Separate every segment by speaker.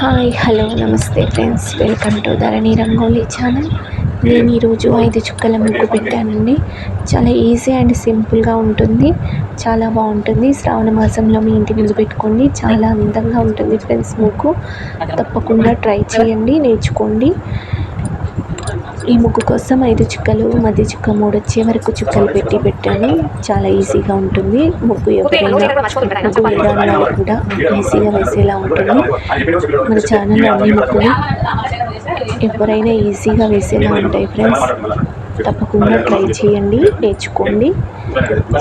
Speaker 1: Hi hello నమస్తే friends, welcome to Dharani rangoli channel. నేను ఈరోజు 5 చుక్కల ముగ్గు పెట్టానండి. చాలా ఈజీ అండ్ సింపుల్గా ఉంటుంది, చాలా బాగుంటుంది. శ్రావణ మాసంలో మీ ఇంటి ముందు పెట్టుకోండి, చాలా అందంగా ఉంటుంది ఫ్రెండ్స్. ముగ్గు తప్పకుండా ట్రై చేయండి, నేర్చుకోండి. ఈ ముగ్గు కోసం 5 చుక్కలు, మధ్య చుక్క 3 వచ్చే వరకు చుక్కలు పెట్టాను. చాలా ఈజీగా ఉంటుంది ముగ్గు. ఎవరైనా ముగ్గు వేయడాన్ని కూడా ఈజీగా వేసేలా ఉంటుంది. మన ఛానల్లో అన్ని ముగ్గులు ఎవరైనా ఈజీగా వేసేలా ఉంటాయి ఫ్రెండ్స్. తప్పకుండా ట్రై చేయండి, నేర్చుకోండి.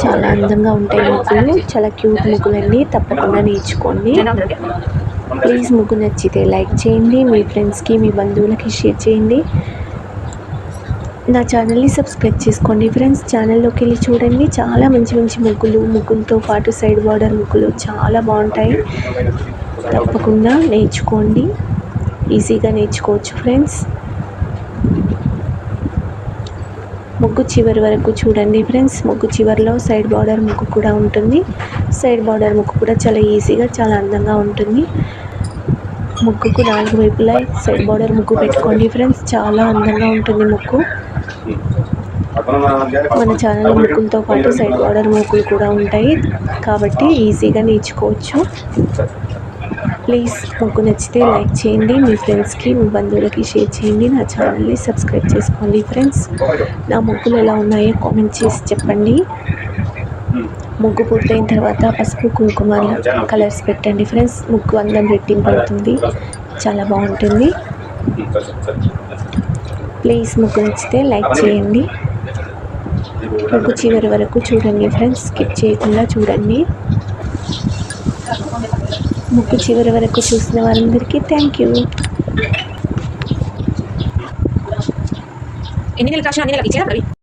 Speaker 1: చాలా అందంగా ఉంటాయి ముగ్గులు, చాలా క్యూట్ ముగ్గులన్నీ. తప్పకుండా నేర్చుకోండి. ప్లీజ్ ముగ్గు నచ్చితే లైక్ చేయండి, మీ ఫ్రెండ్స్కి మీ బంధువులకి షేర్ చేయండి. నా ఛానల్ని సబ్స్క్రైబ్ చేసుకోండి ఫ్రెండ్స్. ఛానల్లోకి వెళ్ళి చూడండి, చాలా మంచి మంచి ముగ్గులతో పాటు సైడ్ బార్డర్ ముగ్గులు చాలా బాగుంటాయి. తప్పకుండా నేర్చుకోండి, ఈజీగా నేర్చుకోవచ్చు ఫ్రెండ్స్. ముగ్గు చివరి వరకు చూడండి ఫ్రెండ్స్. ముగ్గు చివరిలో సైడ్ బార్డర్ ముగ్గు కూడా ఉంటుంది. సైడ్ బార్డర్ ముగ్గు కూడా చాలా ఈజీగా, చాలా అందంగా ఉంటుంది. ముగ్గుకు 4 వైపులా సైడ్ బార్డర్ ముగ్గు పెట్టుకోండి ఫ్రెండ్స్. చాలా అందంగా ఉంటుంది ముగ్గు. మన ఛానల్ ముగ్గులతో పాటు సైడ్ బార్డర్ ముగ్గులు కూడా ఉంటాయి, కాబట్టి ఈజీగా నేర్చుకోవచ్చు. ప్లీజ్ ముగ్గు నచ్చితే లైక్ చేయండి, మీ ఫ్రెండ్స్కి మీ బంధువులకి షేర్ చేయండి. నా ఛానల్ని సబ్స్క్రైబ్ చేసుకోండి ఫ్రెండ్స్. నా ముగ్గులు ఎలా ఉన్నాయో కామెంట్ చేసి చెప్పండి. ముగ్గు పూర్తయిన తర్వాత పసుపు కుంకుమ కలర్స్ పెట్టండి ఫ్రెండ్స్. ముగ్గు అందం రెట్టింపు అవుతుంది, చాలా బాగుంటుంది. ప్లీజ్ ముగ్గు నచ్చితే లైక్ చేయండి. ముగ్గు చివరి వరకు చూడండి ఫ్రెండ్స్, స్కిప్ చేయకుండా చూడండి. ముగ్గు చివరి వరకు చూసిన వారందరికీ థ్యాంక్ యూ.
Speaker 2: ఎన్ని నెలలు కాసిన అన్ని నెలలకు ఇచ్చేదా?